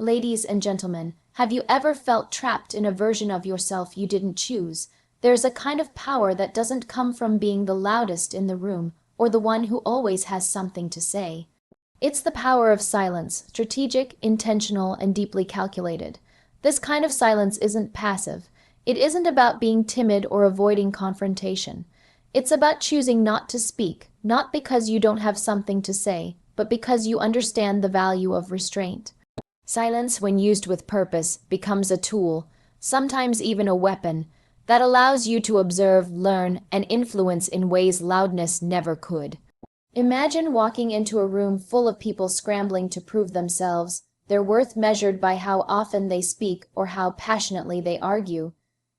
Ladies and gentlemen, have you ever felt trapped in a version of yourself you didn't choose? There's a kind of power that doesn't come from being the loudest in the room or the one who always has something to say. It's the power of silence, strategic, intentional, and deeply calculated. This kind of silence isn't passive. It isn't about being timid or avoiding confrontation. It's about choosing not to speak, not because you don't have something to say, but because you understand the value of restraint. Silence, when used with purpose, becomes a tool, sometimes even a weapon, that allows you to observe, learn, and influence in ways loudness never could. Imagine walking into a room full of people scrambling to prove themselves, their worth measured by how often they speak or how passionately they argue.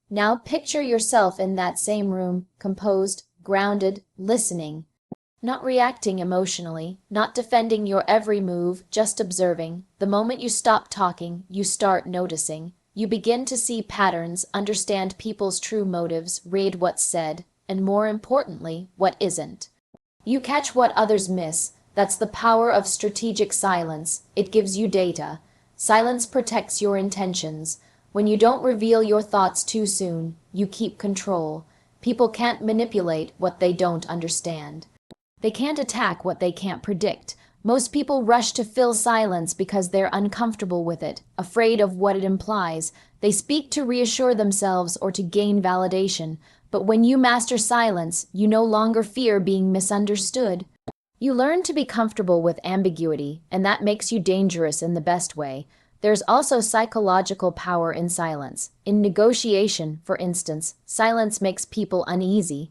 Now picture yourself in that same room, composed, grounded, listening. Not reacting emotionally, not defending your every move, just observing. The moment you stop talking, you start noticing. You begin to see patterns, understand people's true motives, read what's said, and more importantly, what isn't. You catch what others miss. That's the power of strategic silence. It gives you data. Silence protects your intentions. When you don't reveal your thoughts too soon, you keep control. People can't manipulate what they don't understand. They can't attack what they can't predict. Most people rush to fill silence because they're uncomfortable with it, afraid of what it implies. They speak to reassure themselves or to gain validation. But when you master silence, you no longer fear being misunderstood. You learn to be comfortable with ambiguity, and that makes you dangerous in the best way. There's also psychological power in silence. In negotiation, for instance, silence makes people uneasy.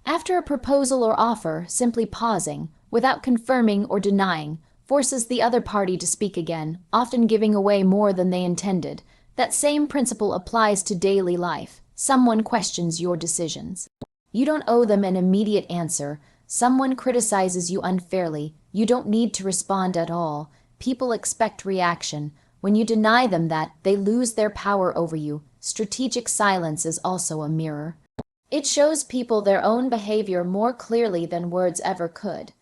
After a proposal or offer, simply pausing, without confirming or denying, forces the other party to speak again, often giving away more than they intended. That same principle applies to daily life. Someone questions your decisions. You don't owe them an immediate answer. Someone criticizes you unfairly. You don't need to respond at all. People expect reaction. When you deny them that, they lose their power over you. Strategic silence is also a mirror. It shows people their own behavior more clearly than words ever could.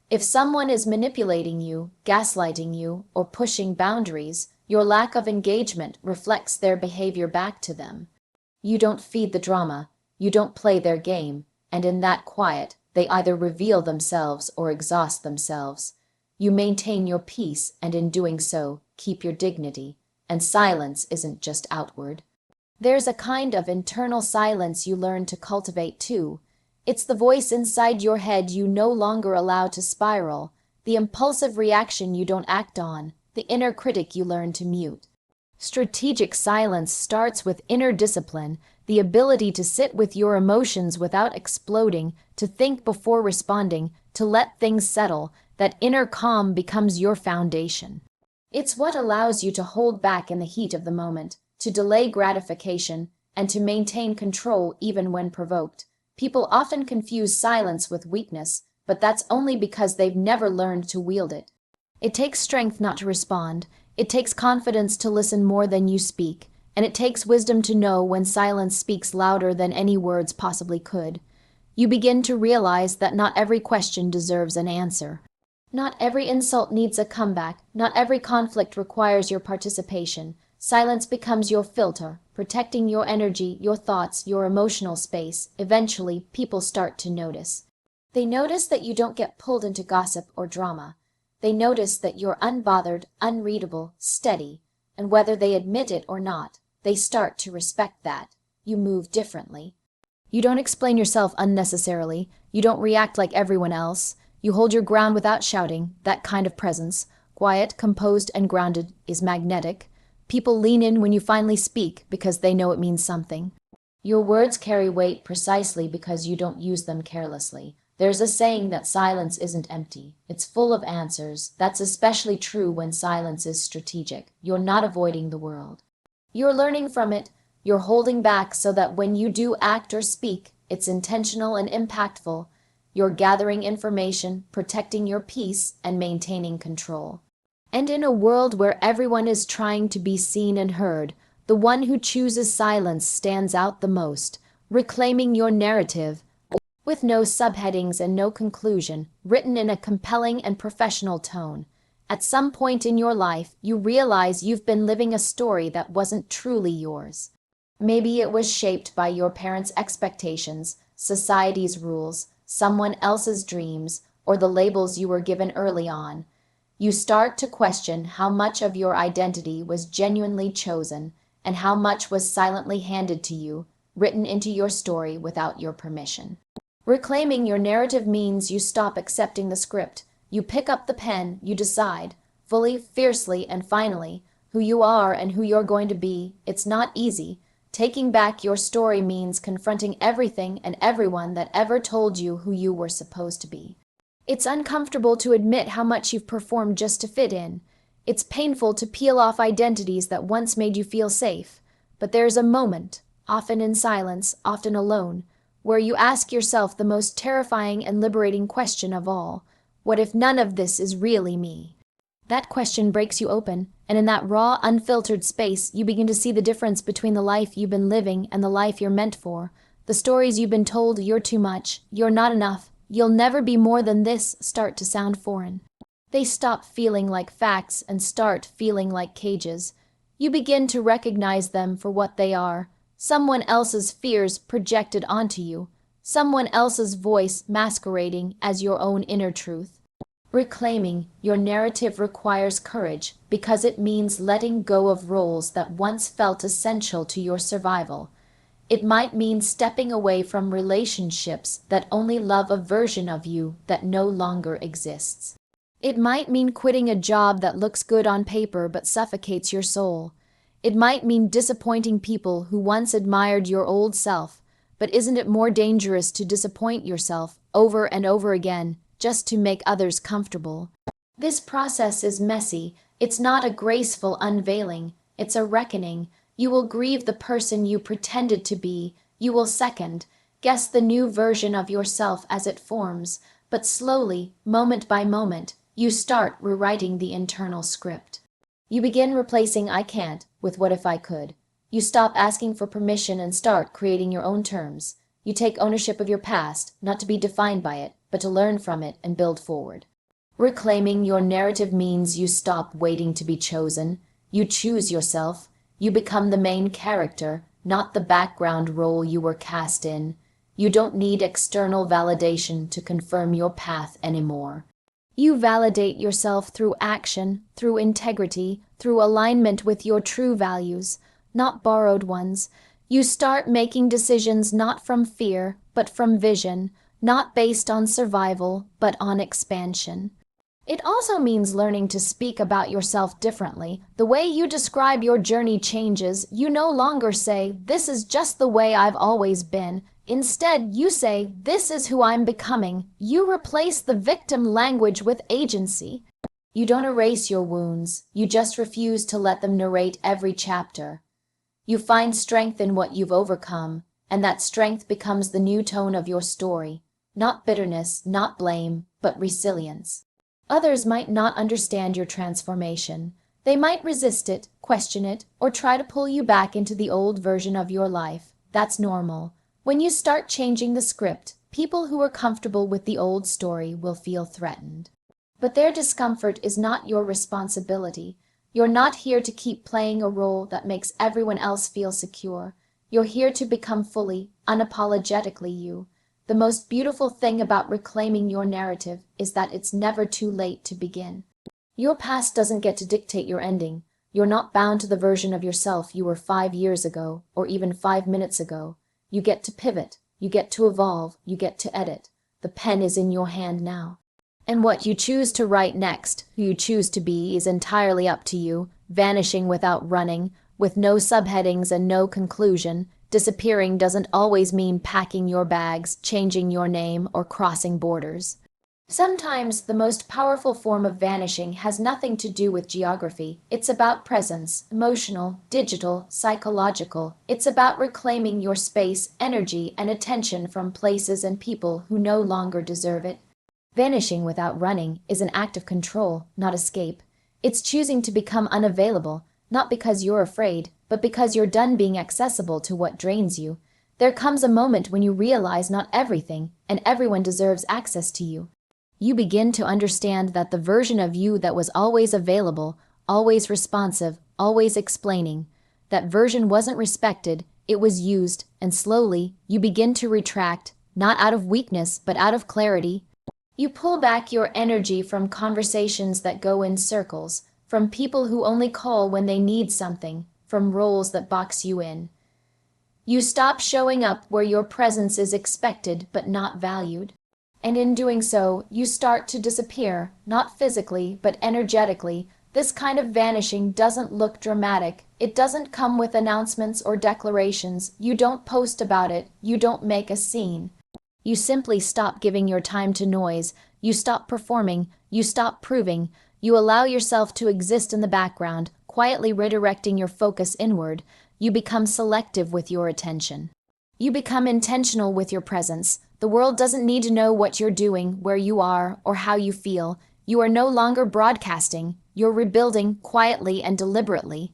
If someone is manipulating you, gaslighting you, or pushing boundaries, your lack of engagement reflects their behavior back to them. You don't feed the drama, you don't play their game, and in that quiet, they either reveal themselves or exhaust themselves. You maintain your peace, and in doing so, keep your dignity. And silence isn't just outward. There's a kind of internal silence you learn to cultivate too. It's the voice inside your head you no longer allow to spiral, the impulsive reaction you don't act on, the inner critic you learn to mute. Strategic silence starts with inner discipline, the ability to sit with your emotions without exploding, to think before responding, to let things settle. That inner calm becomes your foundation. It's what allows you to hold back in the heat of the moment, to delay gratification, and to maintain control even when provoked. People often confuse silence with weakness, but that's only because they've never learned to wield it. It takes strength not to respond. It takes confidence to listen more than you speak, and it takes wisdom to know when silence speaks louder than any words possibly could. You begin to realize that not every question deserves an answer. Not every insult needs a comeback. Not every conflict requires your participation. Silence becomes your filter, protecting your energy, your thoughts, your emotional space. Eventually, people start to notice. They notice that you don't get pulled into gossip or drama. They notice that you're unbothered, unreadable, steady, and whether they admit it or not, they start to respect that. You move differently. You don't explain yourself unnecessarily. You don't react like everyone else. You hold your ground without shouting. That kind of presence, quiet, composed, and grounded, is magnetic. People lean in when you finally speak because they know it means something. Your words carry weight precisely because you don't use them carelessly. There's a saying that silence isn't empty. It's full of answers. That's especially true when silence is strategic. You're not avoiding the world. You're learning from it. You're holding back so that when you do act or speak, it's intentional and impactful. You're gathering information, protecting your peace, and maintaining control. And in a world where everyone is trying to be seen and heard, the one who chooses silence stands out the most, reclaiming your narrative, with no subheadings and no conclusion, written in a compelling and professional tone. At some point in your life, you realize you've been living a story that wasn't truly yours. Maybe it was shaped by your parents' expectations, society's rules, someone else's dreams, or the labels you were given early on. You start to question how much of your identity was genuinely chosen and how much was silently handed to you, written into your story without your permission. Reclaiming your narrative means you stop accepting the script. You pick up the pen, you decide, fully, fiercely, and finally, who you are and who you're going to be. It's not easy. Taking back your story means confronting everything and everyone that ever told you who you were supposed to be. It's uncomfortable to admit how much you've performed just to fit in. It's painful to peel off identities that once made you feel safe. But there's a moment, often in silence, often alone, where you ask yourself the most terrifying and liberating question of all. What if none of this is really me? That question breaks you open, and in that raw, unfiltered space, you begin to see the difference between the life you've been living and the life you're meant for. The stories you've been told you're too much, you're not enough, you'll never be more than this start to sound foreign. They stop feeling like facts and start feeling like cages. You begin to recognize them for what they are. Someone else's fears projected onto you. Someone else's voice masquerading as your own inner truth. Reclaiming your narrative requires courage because it means letting go of roles that once felt essential to your survival. It might mean stepping away from relationships that only love a version of you that no longer exists. It might mean quitting a job that looks good on paper but suffocates your soul. It might mean disappointing people who once admired your old self, but isn't it more dangerous to disappoint yourself over and over again just to make others comfortable? This process is messy. It's not a graceful unveiling. It's a reckoning. You will grieve the person you pretended to be. You will guess the new version of yourself as it forms. But slowly, moment by moment, you start rewriting the internal script. You begin replacing "I can't" with "what if I could." You stop asking for permission and start creating your own terms. You take ownership of your past, not to be defined by it, but to learn from it and build forward. Reclaiming your narrative means you stop waiting to be chosen. You choose yourself. You become the main character, not the background role you were cast in. You don't need external validation to confirm your path anymore. You validate yourself through action, through integrity, through alignment with your true values, not borrowed ones. You start making decisions not from fear, but from vision, not based on survival, but on expansion. It also means learning to speak about yourself differently. The way you describe your journey changes. You no longer say, "This is just the way I've always been." Instead, you say, "This is who I'm becoming." You replace the victim language with agency. You don't erase your wounds. You just refuse to let them narrate every chapter. You find strength in what you've overcome, and that strength becomes the new tone of your story. Not bitterness, not blame, but resilience. Others might not understand your transformation. They might resist it, question it, or try to pull you back into the old version of your life. That's normal. When you start changing the script, people who are comfortable with the old story will feel threatened. But their discomfort is not your responsibility. You're not here to keep playing a role that makes everyone else feel secure. You're here to become fully, unapologetically you. The most beautiful thing about reclaiming your narrative is that it's never too late to begin. Your past doesn't get to dictate your ending. You're not bound to the version of yourself you were 5 years ago, or even 5 minutes ago. You get to pivot, you get to evolve, you get to edit. The pen is in your hand now. And what you choose to write next, who you choose to be, is entirely up to you. Vanishing without running, with no subheadings and no conclusion. Disappearing doesn't always mean packing your bags, changing your name, or crossing borders. Sometimes the most powerful form of vanishing has nothing to do with geography. It's about presence, emotional, digital, psychological. It's about reclaiming your space, energy, and attention from places and people who no longer deserve it. Vanishing without running is an act of control, not escape. It's choosing to become unavailable, not because you're afraid, but because you're done being accessible to what drains you. There comes a moment when you realize not everything and everyone deserves access to you. You begin to understand that the version of you that was always available, always responsive, always explaining, that version wasn't respected, it was used, and slowly, you begin to retract, not out of weakness, but out of clarity. You pull back your energy from conversations that go in circles, from people who only call when they need something, from roles that box you in. You stop showing up where your presence is expected but not valued. And in doing so, you start to disappear, not physically, but energetically. This kind of vanishing doesn't look dramatic. It doesn't come with announcements or declarations. You don't post about it. You don't make a scene. You simply stop giving your time to noise. You stop performing. You stop proving. You allow yourself to exist in the background, quietly redirecting your focus inward. You become selective with your attention. You become intentional with your presence. The world doesn't need to know what you're doing, where you are, or how you feel. You are no longer broadcasting. You're rebuilding quietly and deliberately.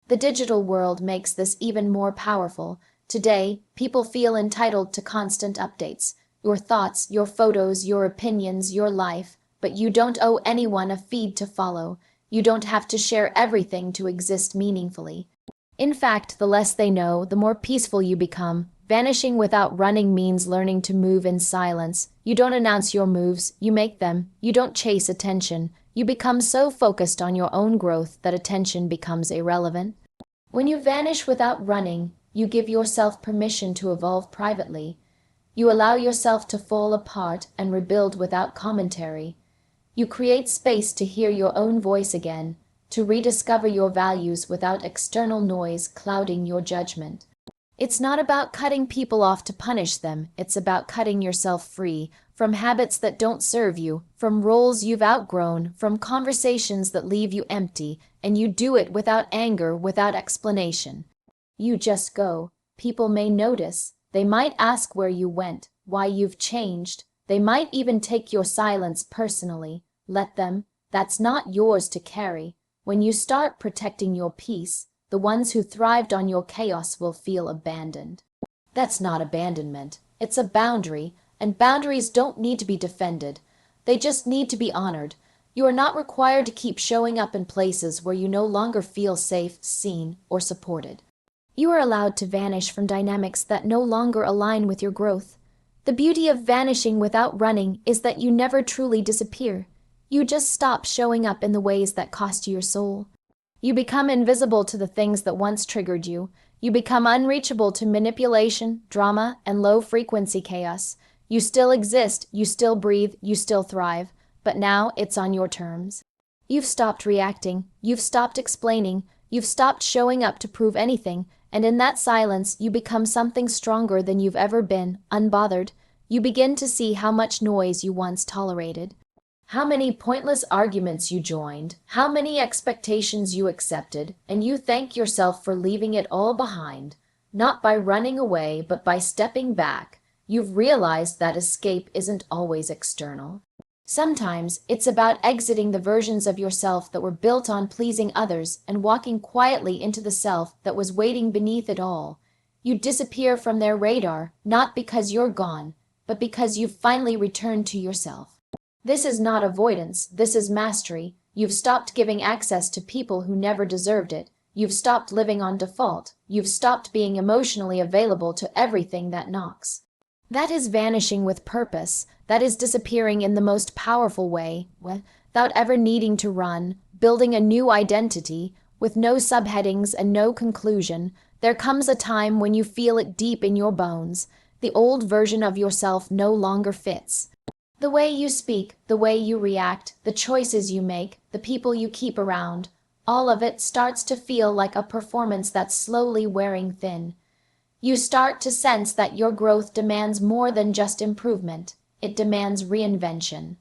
The digital world makes this even more powerful. Today, people feel entitled to constant updates. Your thoughts, your photos, your opinions, your life. But you don't owe anyone a feed to follow. You don't have to share everything to exist meaningfully. In fact, the less they know, the more peaceful you become. Vanishing without running means learning to move in silence. You don't announce your moves, you make them. You don't chase attention. You become so focused on your own growth that attention becomes irrelevant. When you vanish without running, you give yourself permission to evolve privately. You allow yourself to fall apart and rebuild without commentary. You create space to hear your own voice again, to rediscover your values without external noise clouding your judgment. It's not about cutting people off to punish them. It's about cutting yourself free from habits that don't serve you, from roles you've outgrown, from conversations that leave you empty, and you do it without anger, without explanation. You just go. People may notice. They might ask where you went, why you've changed. They might even take your silence personally. Let them. That's not yours to carry. When you start protecting your peace, the ones who thrived on your chaos will feel abandoned. That's not abandonment. It's a boundary, and boundaries don't need to be defended. They just need to be honored. You are not required to keep showing up in places where you no longer feel safe, seen, or supported. You are allowed to vanish from dynamics that no longer align with your growth. The beauty of vanishing without running is that you never truly disappear. You just stop showing up in the ways that cost you your soul. You become invisible to the things that once triggered you. You become unreachable to manipulation, drama, and low-frequency chaos. You still exist, you still breathe, you still thrive, but now it's on your terms. You've stopped reacting, you've stopped explaining, you've stopped showing up to prove anything, and in that silence you become something stronger than you've ever been, unbothered. You begin to see how much noise you once tolerated. How many pointless arguments you joined, how many expectations you accepted, and you thank yourself for leaving it all behind. Not by running away, but by stepping back. You've realized that escape isn't always external. Sometimes it's about exiting the versions of yourself that were built on pleasing others and walking quietly into the self that was waiting beneath it all. You disappear from their radar, not because you're gone, but because you've finally returned to yourself. This is not avoidance, this is mastery. You've stopped giving access to people who never deserved it. You've stopped living on default. You've stopped being emotionally available to everything that knocks. That is vanishing with purpose. That is disappearing in the most powerful way, without ever needing to run, building a new identity, with no subheadings and no conclusion. There comes a time when you feel it deep in your bones. The old version of yourself no longer fits. The way you speak, the way you react, the choices you make, the people you keep around, all of it starts to feel like a performance that's slowly wearing thin. You start to sense that your growth demands more than just improvement. It demands reinvention.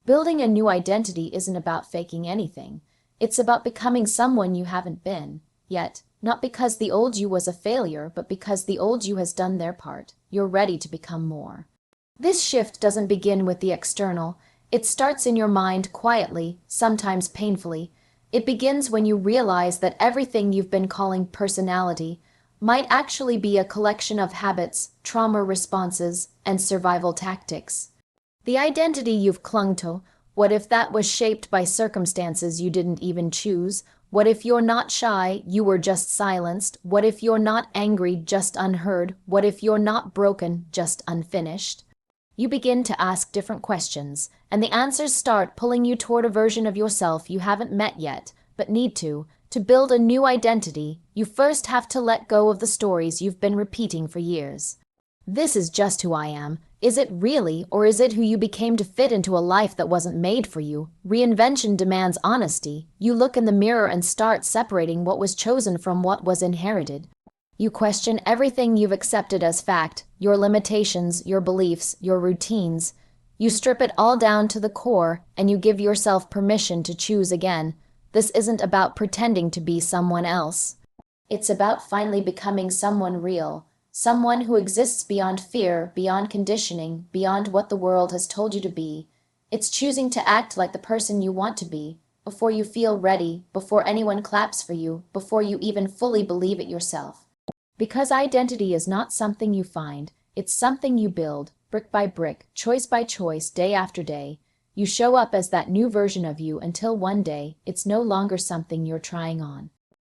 Building a new identity isn't about faking anything. It's about becoming someone you haven't been. Yet, not because the old you was a failure, but because the old you has done their part. You're ready to become more. This shift doesn't begin with the external. It starts in your mind quietly, sometimes painfully. It begins when you realize that everything you've been calling personality might actually be a collection of habits, trauma responses, and survival tactics. The identity you've clung to, what if that was shaped by circumstances you didn't even choose? What if you're not shy, you were just silenced? What if you're not angry, just unheard? What if you're not broken, just unfinished? You begin to ask different questions, and the answers start pulling you toward a version of yourself you haven't met yet, but need to. To build a new identity, you first have to let go of the stories you've been repeating for years. This is just who I am. Is it really, or is it who you became to fit into a life that wasn't made for you? Reinvention demands honesty. You look in the mirror and start separating what was chosen from what was inherited. You question everything you've accepted as fact, your limitations, your beliefs, your routines. You strip it all down to the core, and you give yourself permission to choose again. This isn't about pretending to be someone else. It's about finally becoming someone real. Someone who exists beyond fear, beyond conditioning, beyond what the world has told you to be. It's choosing to act like the person you want to be, before you feel ready, before anyone claps for you, before you even fully believe it yourself. Because identity is not something you find, it's something you build, brick by brick, choice by choice, day after day. You show up as that new version of you until one day, it's no longer something you're trying on.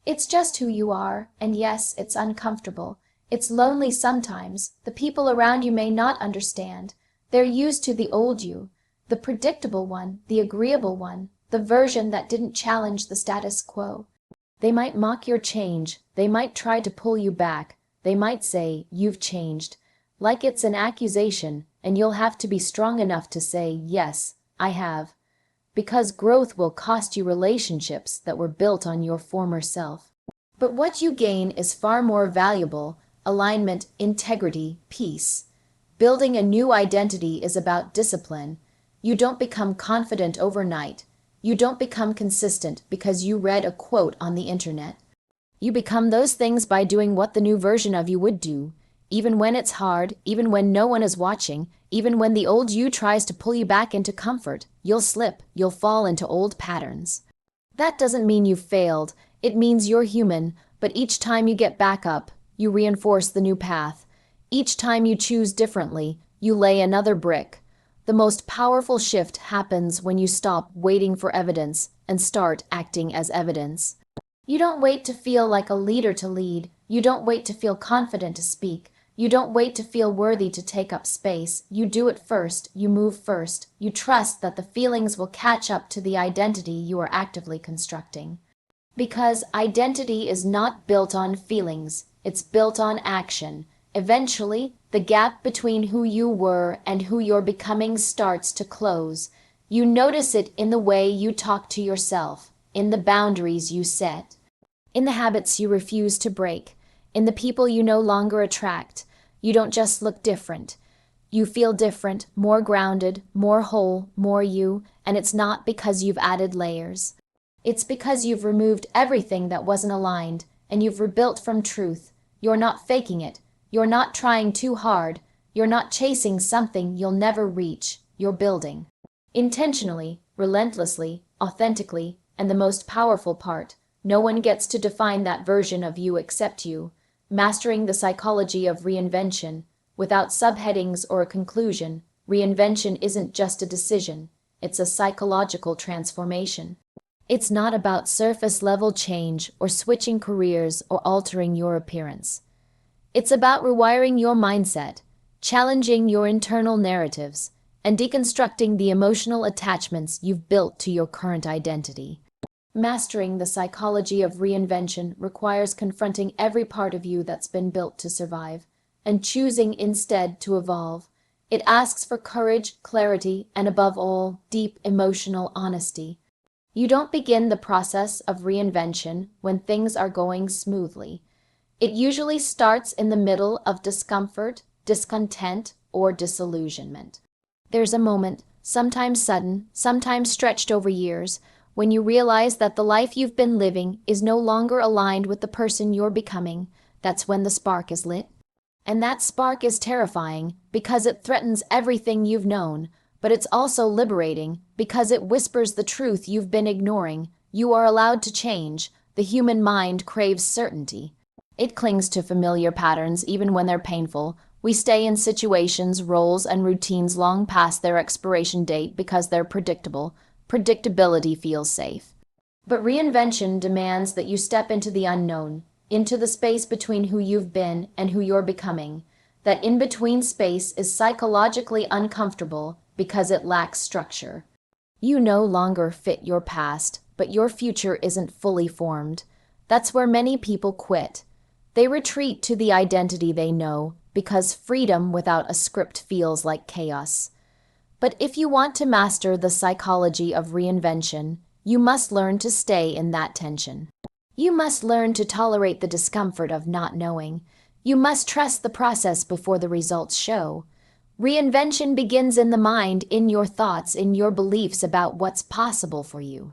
It's just who you are, and yes, it's uncomfortable. It's lonely sometimes. The people around you may not understand. They're used to the old you, the predictable one, the agreeable one, the version that didn't challenge the status quo. They might mock your change. They might try to pull you back. They might say, "You've changed," like it's an accusation, and you'll have to be strong enough to say, "Yes, I have." Because growth will cost you relationships that were built on your former self. But what you gain is far more valuable: alignment, integrity, peace. Building a new identity is about discipline. You don't become confident overnight. You don't become consistent because you read a quote on the internet. You become those things by doing what the new version of you would do, even when it's hard, even when no one is watching, even when the old you tries to pull you back into comfort. You'll slip, you'll fall into old patterns. That doesn't mean you've failed. It means you're human, but each time you get back up, you reinforce the new path. Each time you choose differently, you lay another brick. The most powerful shift happens when you stop waiting for evidence and start acting as evidence. You don't wait to feel like a leader to lead. You don't wait to feel confident to speak. You don't wait to feel worthy to take up space. You do it first. You move first. You trust that the feelings will catch up to the identity you are actively constructing. Because identity is not built on feelings. It's built on action. Eventually, the gap between who you were and who you're becoming starts to close. You notice it in the way you talk to yourself, in the boundaries you set, in the habits you refuse to break, in the people you no longer attract. You don't just look different. You feel different, more grounded, more whole, more you, and it's not because you've added layers. It's because you've removed everything that wasn't aligned, and you've rebuilt from truth. You're not faking it. You're not trying too hard. You're not chasing something you'll never reach. You're building. Intentionally, relentlessly, authentically, and the most powerful part, no one gets to define that version of you except you. Mastering the psychology of reinvention, without subheadings or a conclusion. Reinvention isn't just a decision. It's a psychological transformation. It's not about surface-level change or switching careers or altering your appearance. It's about rewiring your mindset, challenging your internal narratives, and deconstructing the emotional attachments you've built to your current identity. Mastering the psychology of reinvention requires confronting every part of you that's been built to survive, and choosing instead to evolve. It asks for courage, clarity, and above all, deep emotional honesty. You don't begin the process of reinvention when things are going smoothly. It usually starts in the middle of discomfort, discontent, or disillusionment. There's a moment, sometimes sudden, sometimes stretched over years, when you realize that the life you've been living is no longer aligned with the person you're becoming. That's when the spark is lit. And that spark is terrifying because it threatens everything you've known, but it's also liberating because it whispers the truth you've been ignoring. You are allowed to change. The human mind craves certainty. It clings to familiar patterns even when they're painful. We stay in situations, roles, and routines long past their expiration date because they're predictable. Predictability feels safe. But reinvention demands that you step into the unknown, into the space between who you've been and who you're becoming. That in-between space is psychologically uncomfortable because it lacks structure. You no longer fit your past, but your future isn't fully formed. That's where many people quit. They retreat to the identity they know, because freedom without a script feels like chaos. But if you want to master the psychology of reinvention, you must learn to stay in that tension. You must learn to tolerate the discomfort of not knowing. You must trust the process before the results show. Reinvention begins in the mind, in your thoughts, in your beliefs about what's possible for you.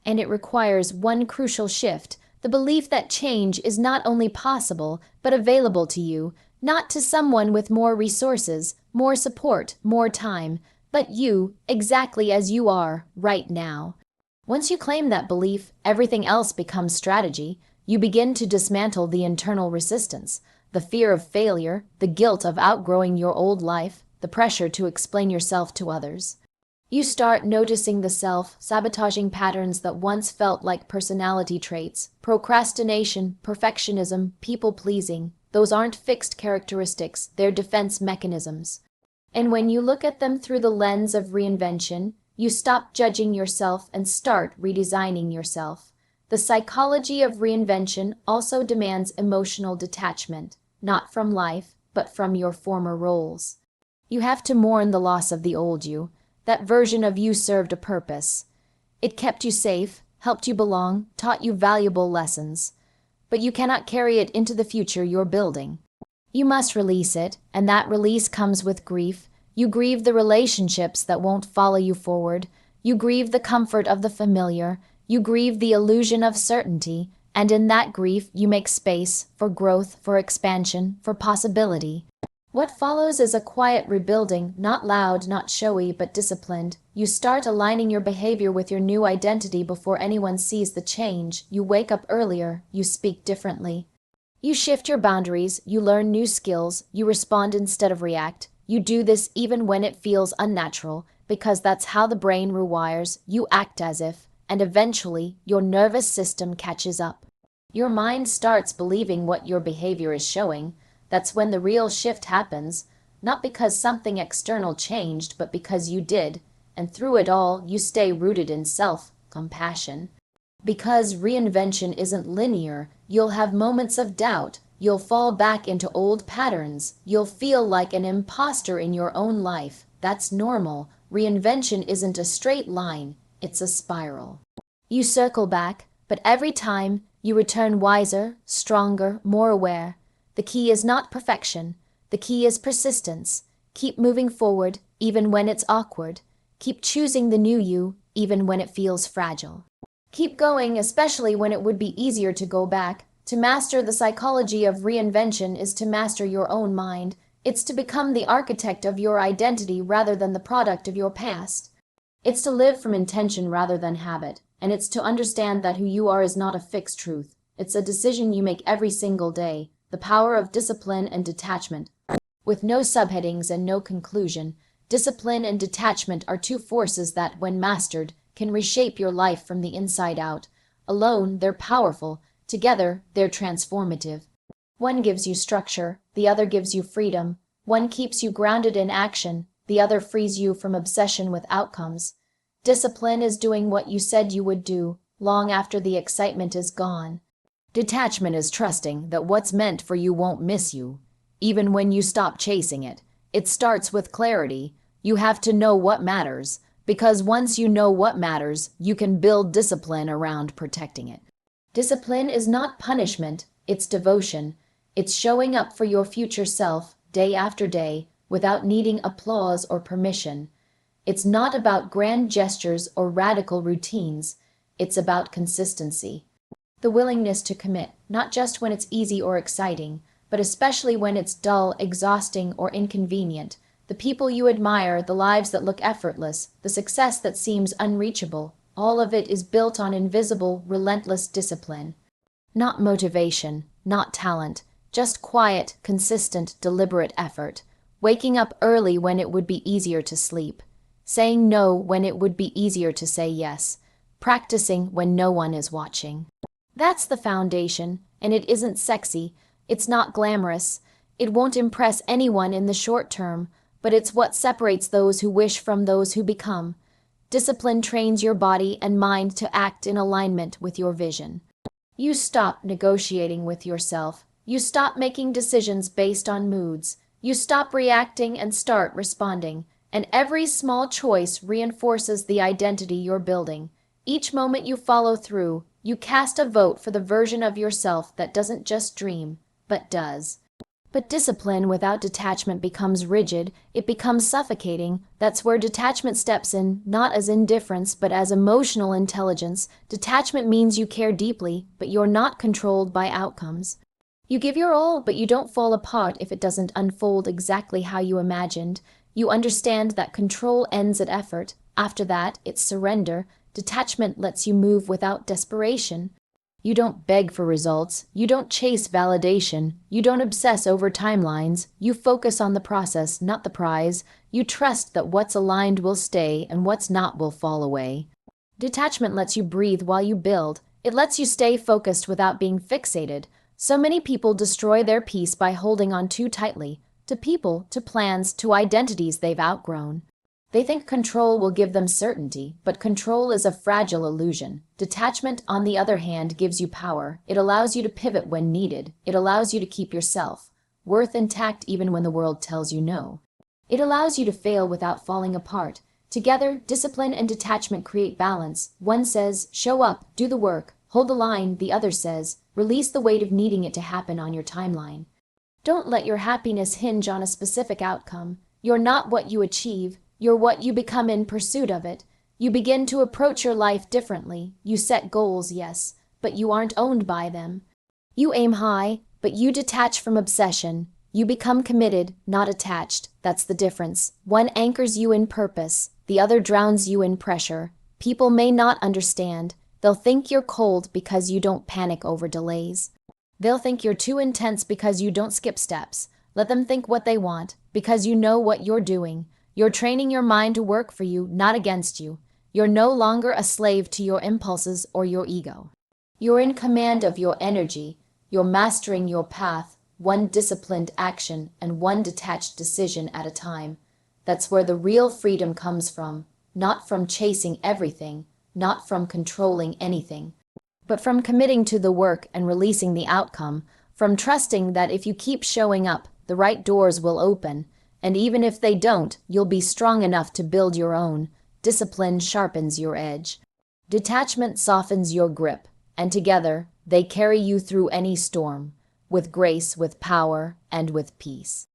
And it requires one crucial shift, the belief that change is not only possible, but available to you, not to someone with more resources, more support, more time, but you, exactly as you are, right now. Once you claim that belief, everything else becomes strategy. You begin to dismantle the internal resistance, the fear of failure, the guilt of outgrowing your old life, the pressure to explain yourself to others. You start noticing the self-sabotaging patterns that once felt like personality traits, procrastination, perfectionism, people-pleasing. Those aren't fixed characteristics, they're defense mechanisms. And when you look at them through the lens of reinvention, you stop judging yourself and start redesigning yourself. The psychology of reinvention also demands emotional detachment, not from life, but from your former roles. You have to mourn the loss of the old you. That version of you served a purpose. It kept you safe, helped you belong, taught you valuable lessons. But you cannot carry it into the future you're building. You must release it, and that release comes with grief. You grieve the relationships that won't follow you forward. You grieve the comfort of the familiar. You grieve the illusion of certainty. And in that grief, you make space for growth, for expansion, for possibility. What follows is a quiet rebuilding, not loud, not showy, but disciplined. You start aligning your behavior with your new identity before anyone sees the change. You wake up earlier, you speak differently. You shift your boundaries, you learn new skills, you respond instead of react. You do this even when it feels unnatural, because that's how the brain rewires. You act as if, and eventually, your nervous system catches up. Your mind starts believing what your behavior is showing. That's when the real shift happens, not because something external changed, but because you did, and through it all, you stay rooted in self-compassion. Because reinvention isn't linear, you'll have moments of doubt, you'll fall back into old patterns, you'll feel like an imposter in your own life. That's normal. Reinvention isn't a straight line, it's a spiral. You circle back, but every time, you return wiser, stronger, more aware. The key is not perfection. The key is persistence. Keep moving forward, even when it's awkward. Keep choosing the new you, even when it feels fragile. Keep going, especially when it would be easier to go back. To master the psychology of reinvention is to master your own mind. It's to become the architect of your identity rather than the product of your past. It's to live from intention rather than habit. And it's to understand that who you are is not a fixed truth. It's a decision you make every single day. The power of discipline and detachment. With no subheadings and no conclusion, discipline and detachment are two forces that, when mastered, can reshape your life from the inside out. Alone, they're powerful. Together, they're transformative. One gives you structure, the other gives you freedom. One keeps you grounded in action, the other frees you from obsession with outcomes. Discipline is doing what you said you would do, long after the excitement is gone. Detachment is trusting that what's meant for you won't miss you, even when you stop chasing it. It starts with clarity. You have to know what matters, because once you know what matters, you can build discipline around protecting it. Discipline is not punishment, it's devotion. It's showing up for your future self, day after day, without needing applause or permission. It's not about grand gestures or radical routines. It's about consistency. The willingness to commit, not just when it's easy or exciting, but especially when it's dull, exhausting, or inconvenient. The people you admire, the lives that look effortless, the success that seems unreachable, all of it is built on invisible, relentless discipline. Not motivation, not talent, Just quiet, consistent, deliberate effort. Waking up early when it would be easier to sleep. Saying no when it would be easier to say yes. Practicing when no one is watching. That's the foundation, and it isn't sexy. It's not glamorous. It won't impress anyone in the short term, but it's what separates those who wish from those who become. Discipline trains your body and mind to act in alignment with your vision. You stop negotiating with yourself. You stop making decisions based on moods. You stop reacting and start responding. And every small choice reinforces the identity you're building. Each moment you follow through, you cast a vote for the version of yourself that doesn't just dream, but does. But discipline without detachment becomes rigid, it becomes suffocating. That's where detachment steps in, not as indifference, but as emotional intelligence. Detachment means you care deeply, but you're not controlled by outcomes. You give your all, but you don't fall apart if it doesn't unfold exactly how you imagined. You understand that control ends at effort. After that, it's surrender. Detachment lets you move without desperation. You don't beg for results. You don't chase validation. You don't obsess over timelines. You focus on the process, not the prize. You trust that what's aligned will stay and what's not will fall away. Detachment lets you breathe while you build. It lets you stay focused without being fixated. So many people destroy their peace by holding on too tightly, to people, to plans, to identities they've outgrown. They think control will give them certainty, but control is a fragile illusion. Detachment, on the other hand, gives you power. It allows you to pivot when needed. It allows you to keep yourself worth intact even when the world tells you no. It allows you to fail without falling apart. Together, discipline and detachment create balance. One says, show up, do the work, hold the line. The other says, release the weight of needing it to happen on your timeline. Don't let your happiness hinge on a specific outcome. You're not what you achieve. You're what you become in pursuit of it. You begin to approach your life differently. You set goals, yes, but you aren't owned by them. You aim high, but you detach from obsession. You become committed, not attached. That's the difference. One anchors you in purpose. The other drowns you in pressure. People may not understand. They'll think you're cold because you don't panic over delays. They'll think you're too intense because you don't skip steps. Let them think what they want, because you know what you're doing. You're training your mind to work for you, not against you. You're no longer a slave to your impulses or your ego. You're in command of your energy. You're mastering your path, one disciplined action and one detached decision at a time. That's where the real freedom comes from, not from chasing everything, not from controlling anything, but from committing to the work and releasing the outcome, from trusting that if you keep showing up, the right doors will open. And even if they don't, you'll be strong enough to build your own. Discipline sharpens your edge. Detachment softens your grip. And together, they carry you through any storm, with grace, with power, and with peace.